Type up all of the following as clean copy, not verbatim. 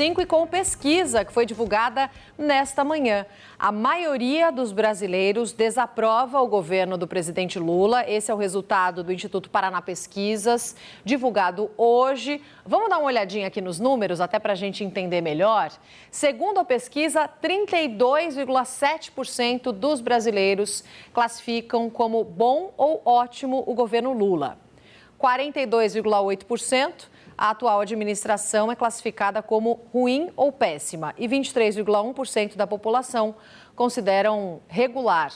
E com pesquisa que foi divulgada nesta manhã. A maioria dos brasileiros desaprova o governo do presidente Lula. Esse é o resultado do Instituto Paraná Pesquisas, divulgado hoje. Vamos dar uma olhadinha aqui nos números, até para a gente entender melhor. Segundo a pesquisa, 32,7% dos brasileiros classificam como bom ou ótimo o governo Lula. 42,8%. A atual administração é classificada como ruim ou péssima e 23,1% da população consideram regular.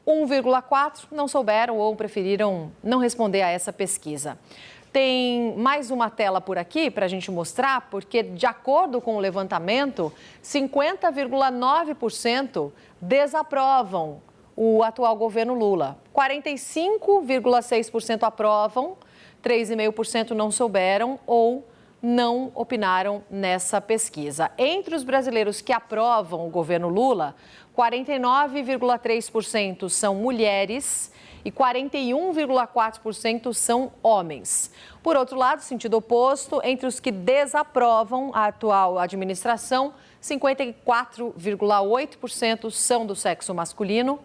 1,4% não souberam ou preferiram não responder a essa pesquisa. Tem mais uma tela por aqui para a gente mostrar, porque, de acordo com o levantamento, 50,9% desaprovam o atual governo Lula. 45,6% aprovam. 3,5% não souberam ou não opinaram nessa pesquisa. Entre os brasileiros que aprovam o governo Lula, 49,3% são mulheres e 41,4% são homens. Por outro lado, sentido oposto, entre os que desaprovam a atual administração, 54,8% são do sexo masculino,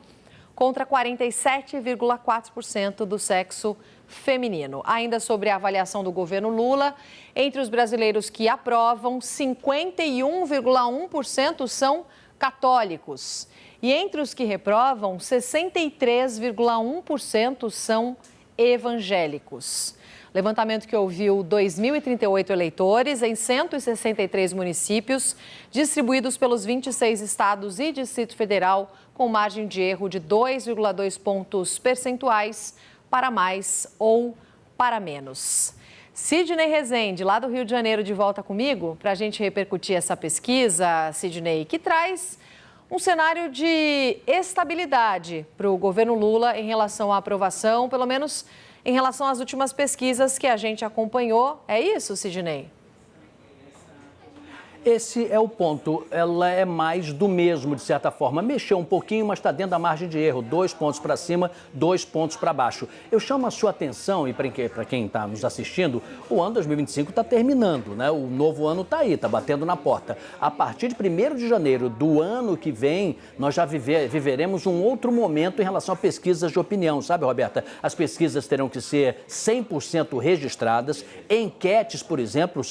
contra 47,4% do sexo feminino. Ainda sobre a avaliação do governo Lula, entre os brasileiros que aprovam, 51,1% são católicos. E entre os que reprovam, 63,1% são evangélicos. Levantamento que ouviu 2.038 eleitores em 163 municípios, distribuídos pelos 26 estados e Distrito Federal, com margem de erro de 2,2 pontos percentuais para mais ou para menos. Sidney Rezende, lá do Rio de Janeiro, de volta comigo para a gente repercutir essa pesquisa, Sidney, que traz um cenário de estabilidade para o governo Lula em relação à aprovação, pelo menos em relação às últimas pesquisas que a gente acompanhou. É isso, Sidney? Esse é o ponto, ela é mais do mesmo, de certa forma. Mexeu um pouquinho, mas está dentro da margem de erro. 2 pontos para cima, 2 pontos para baixo. Eu chamo a sua atenção, e para quem está nos assistindo, o ano 2025 está terminando, né? O novo ano está aí, está batendo na porta. A partir de 1º de janeiro do ano que vem, nós já viveremos um outro momento em relação a pesquisas de opinião, sabe, Roberta? As pesquisas terão que ser 100% registradas. Enquetes, por exemplo,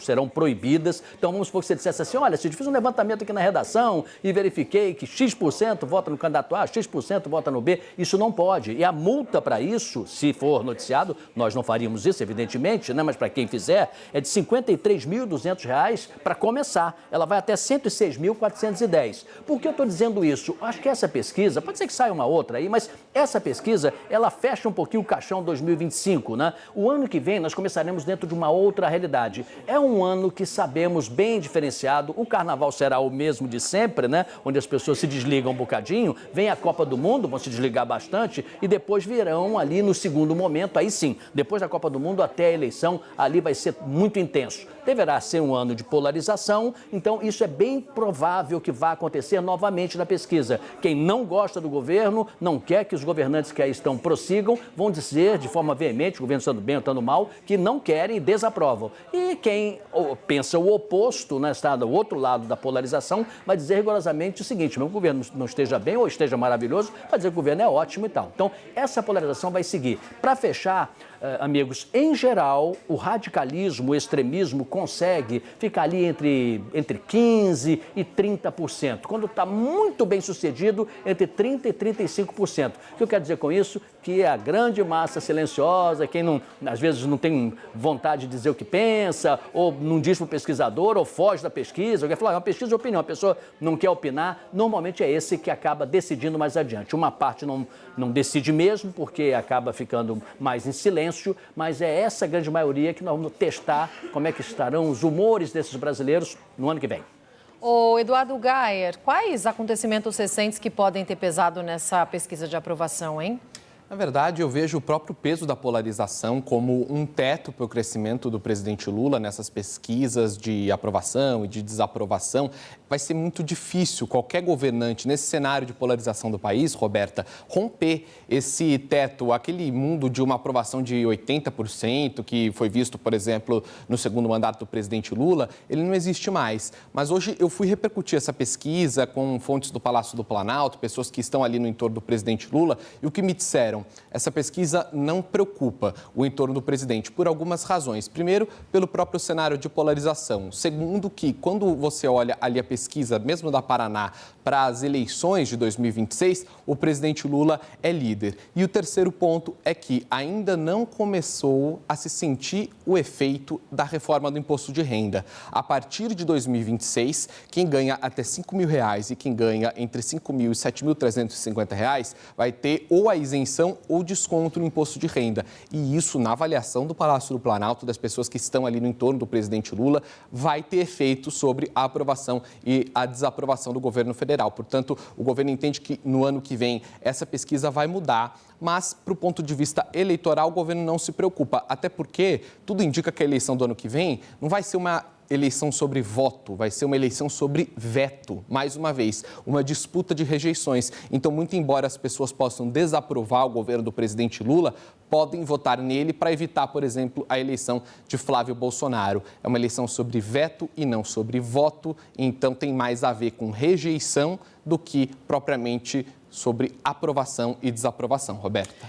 serão proibidas. Então, vamos supor que você dissesse assim, olha, se eu fiz um levantamento aqui na redação e verifiquei que X% vota no candidato A, X% vota no B, isso não pode. E a multa para isso, se for noticiado, nós não faríamos isso, evidentemente, né? Mas para quem fizer, é de R$ 53.200 para começar. Ela vai até R$ 106.410. Por que eu estou dizendo isso? Acho que essa pesquisa, pode ser que saia uma outra aí, mas essa pesquisa, ela fecha um pouquinho o caixão 2025, né? O ano que vem nós começaremos dentro de uma outra realidade. É um ano que sabemos bem diferenciado, o carnaval será o mesmo de sempre, né? Onde as pessoas se desligam um bocadinho, vem a Copa do Mundo, vão se desligar bastante e depois virão ali no segundo momento, aí sim, depois da Copa do Mundo até a eleição, ali vai ser muito intenso. Deverá ser um ano de polarização, então isso é bem provável que vá acontecer novamente na pesquisa. Quem não gosta do governo, não quer que os governantes que aí estão prossigam, vão dizer de forma veemente, o governo estando bem ou estando mal, que não querem e desaprovam. E quem pensa o oposto, né, está do outro lado da polarização, vai dizer rigorosamente o seguinte, meu governo não esteja bem ou esteja maravilhoso, vai dizer que o governo é ótimo e tal. Então, essa polarização vai seguir. Para fechar, amigos, em geral, o radicalismo, o extremismo consegue ficar ali entre 15% e 30%. Quando está muito bem sucedido, entre 30% e 35%. O que eu quero dizer com isso? Que a grande massa silenciosa, quem não, às vezes não tem vontade de dizer o que pensa, ou não diz para o pesquisador, ou foge da pesquisa, ou quer falar, é uma pesquisa de opinião, a pessoa não quer opinar, normalmente é esse que acaba decidindo mais adiante. Uma parte não decide mesmo, porque acaba ficando mais em silêncio, mas é essa grande maioria que nós vamos testar como é que estarão os humores desses brasileiros no ano que vem. Ô, Eduardo Gayer, quais acontecimentos recentes que podem ter pesado nessa pesquisa de aprovação, hein? Na verdade, eu vejo o próprio peso da polarização como um teto para o crescimento do presidente Lula nessas pesquisas de aprovação e de desaprovação. Vai ser muito difícil qualquer governante, nesse cenário de polarização do país, Roberta, romper esse teto, aquele mundo de uma aprovação de 80%, que foi visto, por exemplo, no segundo mandato do presidente Lula, ele não existe mais. Mas hoje eu fui repercutir essa pesquisa com fontes do Palácio do Planalto, pessoas que estão ali no entorno do presidente Lula, e o que me disseram? Essa pesquisa não preocupa o entorno do presidente por algumas razões. Primeiro, pelo próprio cenário de polarização. Segundo, que quando você olha ali a pesquisa, mesmo da Paraná, para as eleições de 2026, o presidente Lula é líder. E o terceiro ponto é que ainda não começou a se sentir o efeito da reforma do imposto de renda. A partir de 2026, quem ganha até R$5.000 e quem ganha entre R$5.000 e R$7.350 vai ter ou a isenção ou desconto no imposto de renda. E isso, na avaliação do Palácio do Planalto, das pessoas que estão ali no entorno do presidente Lula, vai ter efeito sobre a aprovação e a desaprovação do governo federal. Portanto, o governo entende que no ano que vem essa pesquisa vai mudar, mas, para o ponto de vista eleitoral, o governo não se preocupa, até porque tudo indica que a eleição do ano que vem não vai ser uma eleição sobre voto, vai ser uma eleição sobre veto, mais uma vez, uma disputa de rejeições. Então, muito embora as pessoas possam desaprovar o governo do presidente Lula, podem votar nele para evitar, por exemplo, a eleição de Flávio Bolsonaro. É uma eleição sobre veto e não sobre voto, então tem mais a ver com rejeição do que propriamente sobre aprovação e desaprovação. Roberta.